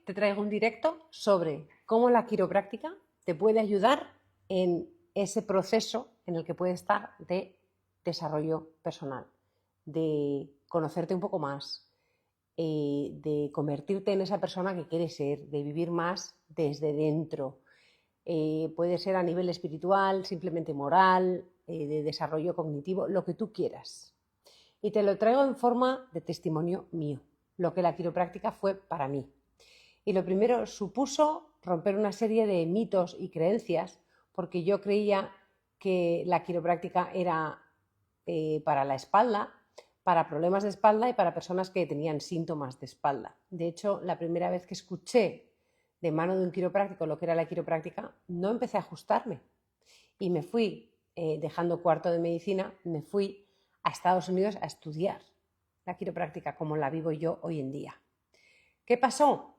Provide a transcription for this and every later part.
te traigo un directo sobre cómo la quiropráctica te puede ayudar en ese proceso en el que puedes estar de desarrollo personal, de conocerte un poco más, de convertirte en esa persona que quieres ser, de vivir más desde dentro. Puede ser a nivel espiritual, simplemente moral, de desarrollo cognitivo, lo que tú quieras. Y te lo traigo en forma de testimonio mío, lo que la quiropráctica fue para mí. Y lo primero supuso romper una serie de mitos y creencias, porque yo creía que la quiropráctica era para la espalda, para problemas de espalda y para personas que tenían síntomas de espalda. De hecho, la primera vez que escuché de mano de un quiropráctico lo que era la quiropráctica, no empecé a ajustarme y me fui, dejando cuarto de medicina, me fui a Estados Unidos a estudiar la quiropráctica como la vivo yo hoy en día. ¿Qué pasó?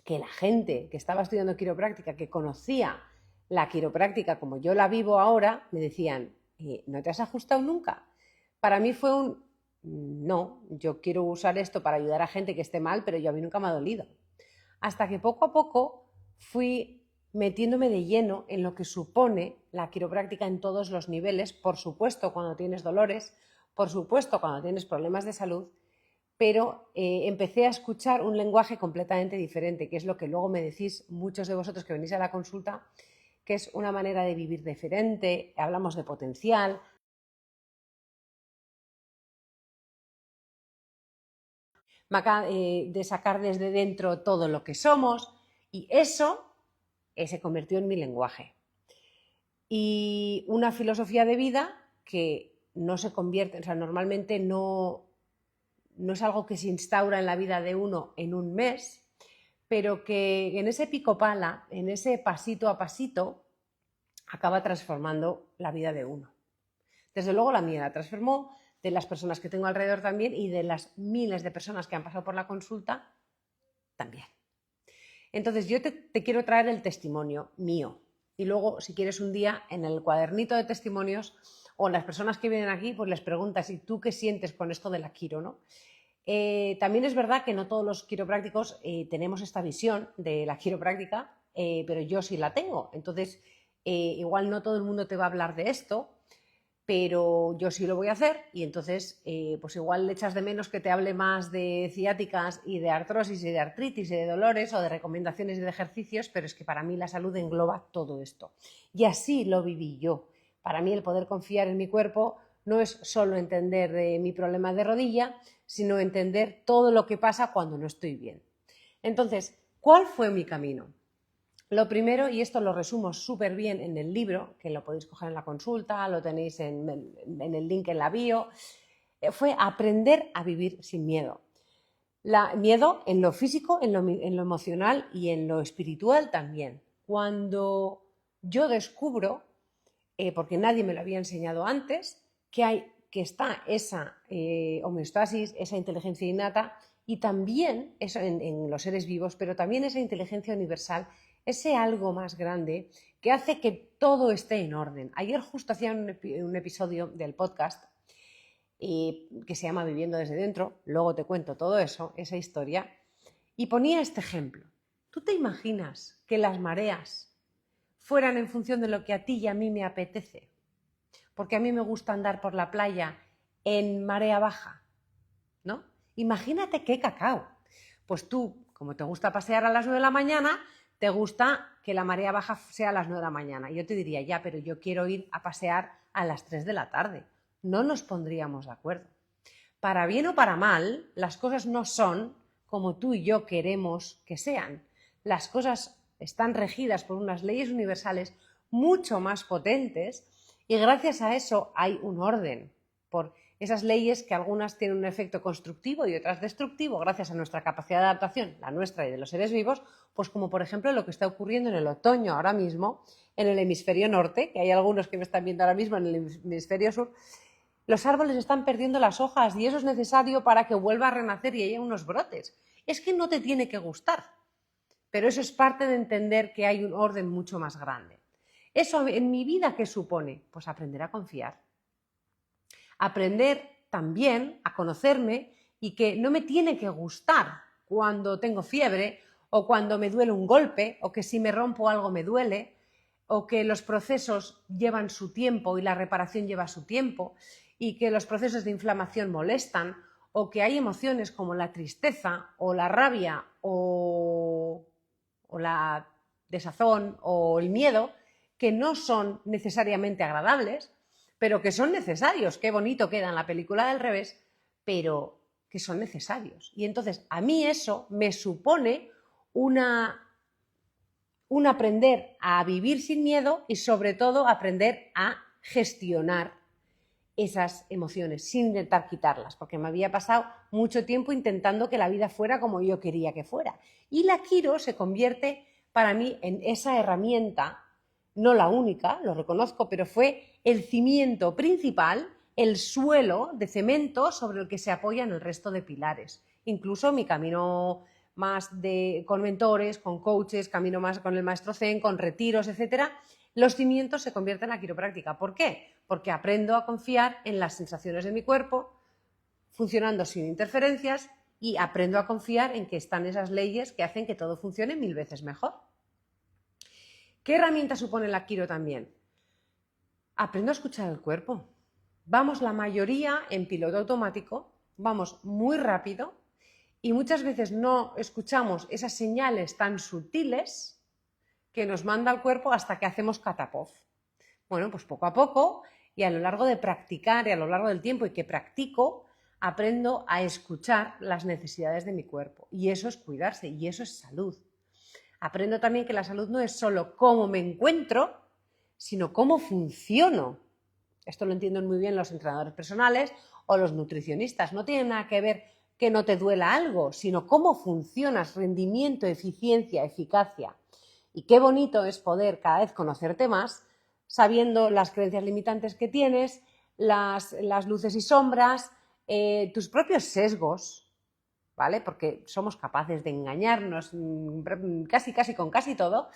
Que la gente que estaba estudiando quiropráctica, que conocía la quiropráctica como yo la vivo ahora, me decían, ¿no te has ajustado nunca? Para mí fue un, no, yo quiero usar esto para ayudar a gente que esté mal, pero yo a mí nunca me ha dolido. Hasta que poco a poco fui metiéndome de lleno en lo que supone la quiropráctica en todos los niveles, por supuesto cuando tienes dolores, por supuesto cuando tienes problemas de salud, pero empecé a escuchar un lenguaje completamente diferente, que es lo que luego me decís muchos de vosotros que venís a la consulta, que es una manera de vivir diferente, hablamos de potencial, de sacar desde dentro todo lo que somos, y eso se convirtió en mi lenguaje. Y una filosofía de vida que no se convierte, o sea, normalmente no es algo que se instaura en la vida de uno en un mes, pero que en ese pico pala, en ese pasito a pasito, acaba transformando la vida de uno. Desde luego la mía la transformó, de las personas que tengo alrededor también y de las miles de personas que han pasado por la consulta también. Entonces yo te quiero traer el testimonio mío y luego si quieres un día en el cuadernito de testimonios o las personas que vienen aquí pues les preguntas ¿y tú qué sientes con esto de la quiro, ¿no? También es verdad que no todos los quiroprácticos tenemos esta visión de la quiropráctica, pero yo sí la tengo. Entonces, igual no todo el mundo te va a hablar de esto, pero yo sí lo voy a hacer y entonces pues igual le echas de menos que te hable más de ciáticas y de artrosis y de artritis y de dolores o de recomendaciones de ejercicios, pero es que para mí la salud engloba todo esto. Y así lo viví yo. Para mí el poder confiar en mi cuerpo no es solo entender mi problema de rodilla, sino entender todo lo que pasa cuando no estoy bien. Entonces, ¿cuál fue mi camino? Lo primero, y esto lo resumo súper bien en el libro, que lo podéis coger en la consulta, lo tenéis en el link en la bio, fue aprender a vivir sin miedo. Miedo en lo físico, en lo emocional y en lo espiritual también. Cuando yo descubro, porque nadie me lo había enseñado antes, que está esa homeostasis, esa inteligencia innata y también eso en los seres vivos, pero también esa inteligencia universal, ese algo más grande que hace que todo esté en orden. Ayer justo hacía un episodio del podcast que se llama Viviendo desde dentro, luego te cuento todo eso, esa historia, y ponía este ejemplo. ¿Tú te imaginas que las mareas fueran en función de lo que a ti y a mí me apetece? Porque a mí me gusta andar por la playa en marea baja, ¿no? Imagínate qué cacao. Pues tú, como te gusta pasear a las 9 de la mañana, te gusta que la marea baja sea a las 9 de la mañana. Y yo te diría, ya, pero yo quiero ir a pasear a las 3 de la tarde. No nos pondríamos de acuerdo. Para bien o para mal, las cosas no son como tú y yo queremos que sean. Las cosas están regidas por unas leyes universales mucho más potentes y gracias a eso hay un orden. Por esas leyes que algunas tienen un efecto constructivo y otras destructivo gracias a nuestra capacidad de adaptación, la nuestra y de los seres vivos, pues como por ejemplo lo que está ocurriendo en el otoño ahora mismo en el hemisferio norte, que hay algunos que me están viendo ahora mismo en el hemisferio sur. Los árboles están perdiendo las hojas y eso es necesario para que vuelva a renacer y haya unos brotes. Es que no te tiene que gustar, pero eso es parte de entender que hay un orden mucho más grande. ¿Eso en mi vida qué supone? Pues aprender a confiar. Aprender también a conocerme y que no me tiene que gustar cuando tengo fiebre o cuando me duele un golpe, o que si me rompo algo me duele, o que los procesos llevan su tiempo y la reparación lleva su tiempo, y que los procesos de inflamación molestan, o que hay emociones como la tristeza o la rabia o la desazón o el miedo, que no son necesariamente agradables, pero que son necesarios. Qué bonito queda en la película del revés, pero que son necesarios. Y entonces a mí eso me supone un aprender a vivir sin miedo y sobre todo aprender a gestionar esas emociones sin intentar quitarlas, porque me había pasado mucho tiempo intentando que la vida fuera como yo quería que fuera. Y la quiro se convierte para mí en esa herramienta, no la única, lo reconozco, pero fue el cimiento principal, el suelo de cemento sobre el que se apoyan el resto de pilares. Incluso mi camino más con mentores, con coaches, camino más con el maestro Zen, con retiros, etcétera, los cimientos se convierten en la quiropráctica. ¿Por qué? Porque aprendo a confiar en las sensaciones de mi cuerpo, funcionando sin interferencias, y aprendo a confiar en que están esas leyes que hacen que todo funcione 1000 veces mejor. ¿Qué herramienta supone la quiro también? Aprendo a escuchar el cuerpo. Vamos la mayoría en piloto automático, vamos muy rápido y muchas veces no escuchamos esas señales tan sutiles que nos manda el cuerpo hasta que hacemos catapov. Bueno, pues poco a poco y a lo largo de practicar y a lo largo del tiempo y que practico, aprendo a escuchar las necesidades de mi cuerpo. Y eso es cuidarse y eso es salud. Aprendo también que la salud no es solo cómo me encuentro, sino cómo funciono. Esto lo entienden muy bien los entrenadores personales o los nutricionistas. No tiene nada que ver que no te duela algo, sino cómo funcionas, rendimiento, eficiencia, eficacia. Y qué bonito es poder cada vez conocerte más, sabiendo las creencias limitantes que tienes, las luces y sombras, tus propios sesgos, ¿vale? Porque somos capaces de engañarnos casi con casi todo,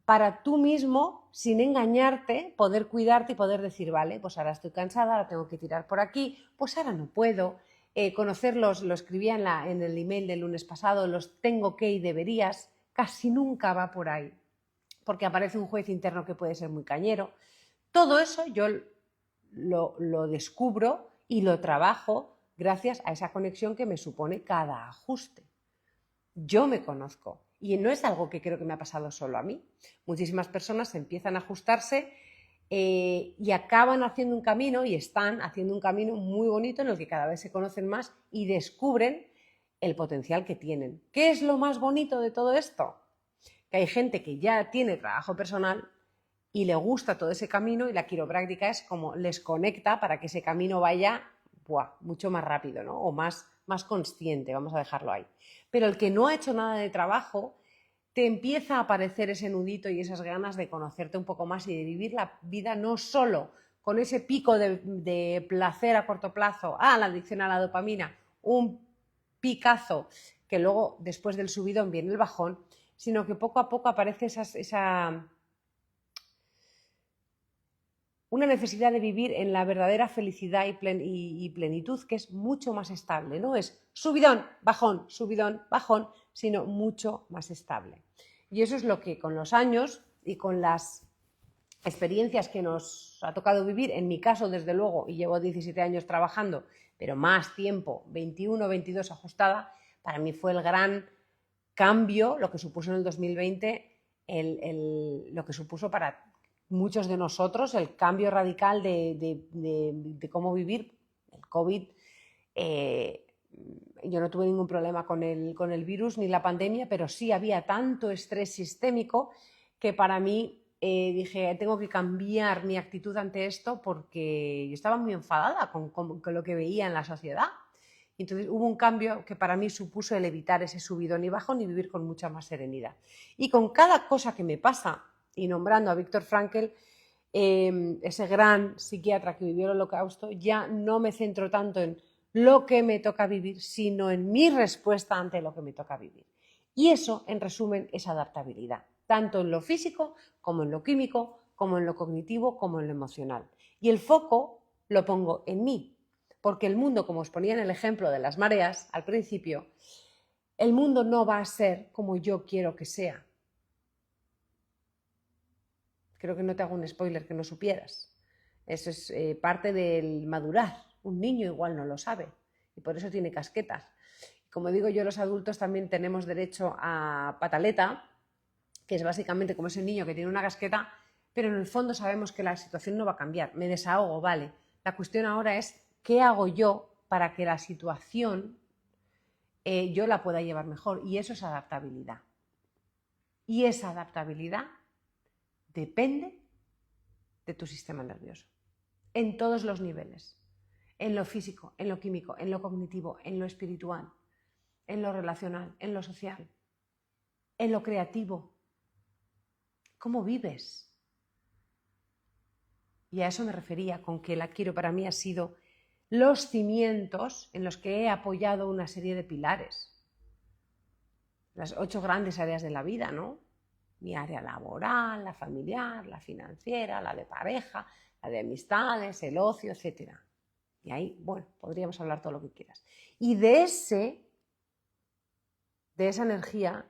para tú mismo, sin engañarte, poder cuidarte y poder decir, vale, pues ahora estoy cansada, ahora tengo que tirar por aquí, pues ahora no puedo. Conocerlos, lo escribía en el email del lunes pasado, los tengo que y deberías, casi nunca va por ahí, porque aparece un juez interno que puede ser muy cañero. Todo eso yo lo descubro y lo trabajo gracias a esa conexión que me supone cada ajuste. Yo me conozco y no es algo que creo que me ha pasado solo a mí. Muchísimas personas empiezan a ajustarse y acaban haciendo un camino y están haciendo un camino muy bonito en el que cada vez se conocen más y descubren el potencial que tienen. ¿Qué es lo más bonito de todo esto? Que hay gente que ya tiene trabajo personal y le gusta todo ese camino y la quiropráctica es como les conecta para que ese camino vaya mucho más rápido, ¿no? O más consciente, vamos a dejarlo ahí. Pero el que no ha hecho nada de trabajo, te empieza a aparecer ese nudito y esas ganas de conocerte un poco más y de vivir la vida no solo con ese pico de placer a corto plazo, la adicción a la dopamina, un picazo que luego después del subidón viene el bajón, sino que poco a poco aparece una necesidad de vivir en la verdadera felicidad y plenitud, que es mucho más estable. No es subidón, bajón, sino mucho más estable. Y eso es lo que con los años y con las experiencias que nos ha tocado vivir, en mi caso desde luego, y llevo 17 años trabajando, pero más tiempo, 21, 22 ajustada, para mí fue el gran cambio, lo que supuso en el 2020, lo que supuso para muchos de nosotros el cambio radical de cómo vivir. El COVID, yo no tuve ningún problema con el virus ni la pandemia, pero sí había tanto estrés sistémico que para mí dije, tengo que cambiar mi actitud ante esto porque yo estaba muy enfadada con lo que veía en la sociedad. Entonces hubo un cambio que para mí supuso el evitar ese subidón y bajón y vivir con mucha más serenidad. Y con cada cosa que me pasa, y nombrando a Viktor Frankl, ese gran psiquiatra que vivió el Holocausto, ya no me centro tanto en lo que me toca vivir, sino en mi respuesta ante lo que me toca vivir. Y eso, en resumen, es adaptabilidad, tanto en lo físico como en lo químico, como en lo cognitivo, como en lo emocional. Y el foco lo pongo en mí, porque el mundo, como os ponía en el ejemplo de las mareas al principio, el mundo no va a ser como yo quiero que sea. Creo que no te hago un spoiler que no supieras. Eso es parte del madurar. Un niño igual no lo sabe y por eso tiene casquetas. Como digo yo, los adultos también tenemos derecho a pataleta, que es básicamente como ese niño que tiene una casqueta, pero en el fondo sabemos que la situación no va a cambiar. Me desahogo, vale. La cuestión ahora es, ¿qué hago yo para que la situación yo la pueda llevar mejor? Y eso es adaptabilidad. Y esa adaptabilidad depende de tu sistema nervioso, en todos los niveles, en lo físico, en lo químico, en lo cognitivo, en lo espiritual, en lo relacional, en lo social, en lo creativo. ¿Cómo vives? Y a eso me refería con que el Akiro para mí ha sido los cimientos en los que he apoyado una serie de pilares. Las 8 grandes áreas de la vida, ¿no? Mi área laboral, la familiar, la financiera, la de pareja, la de amistades, el ocio, etc. Y ahí, bueno, podríamos hablar todo lo que quieras. Y de esa energía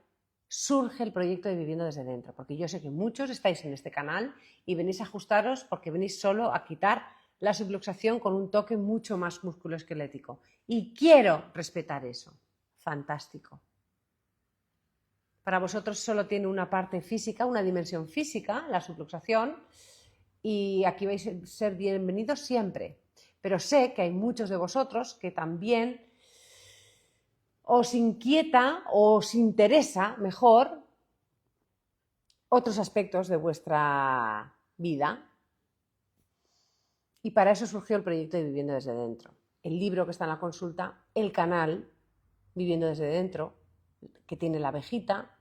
surge el proyecto de Viviendo desde Dentro, porque yo sé que muchos estáis en este canal y venís a ajustaros porque venís solo a quitar la subluxación con un toque mucho más musculoesquelético. Y quiero respetar eso. Fantástico. Para vosotros solo tiene una parte física, una dimensión física, la subluxación, y aquí vais a ser bienvenidos siempre. Pero sé que hay muchos de vosotros que también os inquieta o os interesa mejor otros aspectos de vuestra vida. Y para eso surgió el proyecto de Viviendo desde Dentro. El libro que está en la consulta, el canal Viviendo desde Dentro, que tiene la abejita,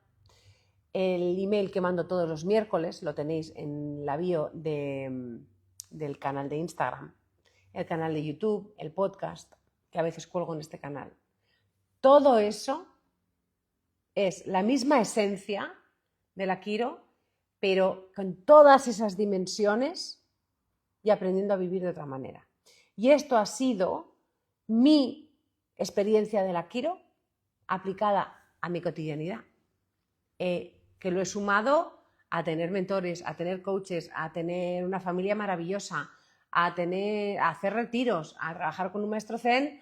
el email que mando todos los miércoles, lo tenéis en la bio del canal de Instagram, el canal de YouTube, el podcast, que a veces cuelgo en este canal. Todo eso es la misma esencia del Akiro, pero con todas esas dimensiones y aprendiendo a vivir de otra manera. Y esto ha sido mi experiencia del Akiro aplicada a mi cotidianidad, que lo he sumado a tener mentores, a tener coaches, a tener una familia maravillosa, a hacer retiros, a trabajar con un maestro zen,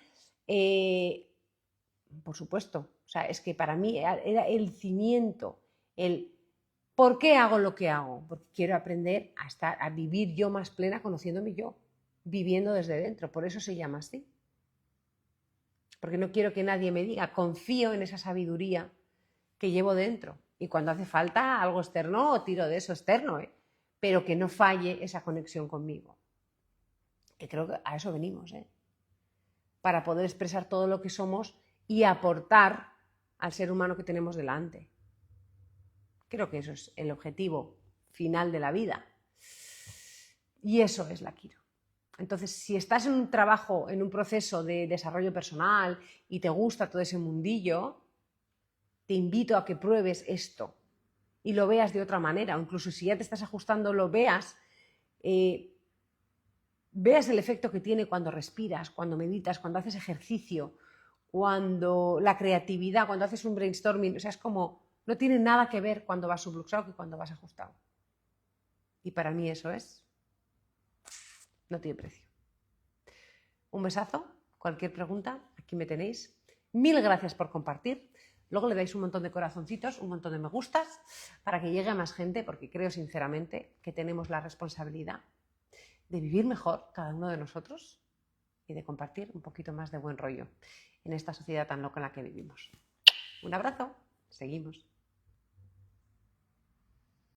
por supuesto. O sea, es que para mí era el cimiento, el ¿por qué hago lo que hago? Porque quiero aprender a vivir yo más plena, conociéndome yo, viviendo desde dentro. Por eso se llama así. Porque no quiero que nadie me diga, confío en esa sabiduría que llevo dentro. Y cuando hace falta algo externo, tiro de eso externo, pero que no falle esa conexión conmigo. Que creo que a eso venimos, para poder expresar todo lo que somos y aportar al ser humano que tenemos delante. Creo que eso es el objetivo final de la vida. Y eso es la Akiro. Entonces, si estás en un trabajo, en un proceso de desarrollo personal y te gusta todo ese mundillo, te invito a que pruebes esto y lo veas de otra manera. O incluso si ya te estás ajustando, lo veas, veas el efecto que tiene cuando respiras, cuando meditas, cuando haces ejercicio, cuando la creatividad, cuando haces un brainstorming. O sea, es como, no tiene nada que ver cuando vas subluxado que cuando vas ajustado. Y para mí eso no tiene precio. Un besazo, cualquier pregunta, aquí me tenéis. Mil gracias por compartir. Luego le dais un montón de corazoncitos, un montón de me gustas, para que llegue a más gente, porque creo sinceramente que tenemos la responsabilidad de vivir mejor cada uno de nosotros y de compartir un poquito más de buen rollo en esta sociedad tan loca en la que vivimos. Un abrazo, seguimos.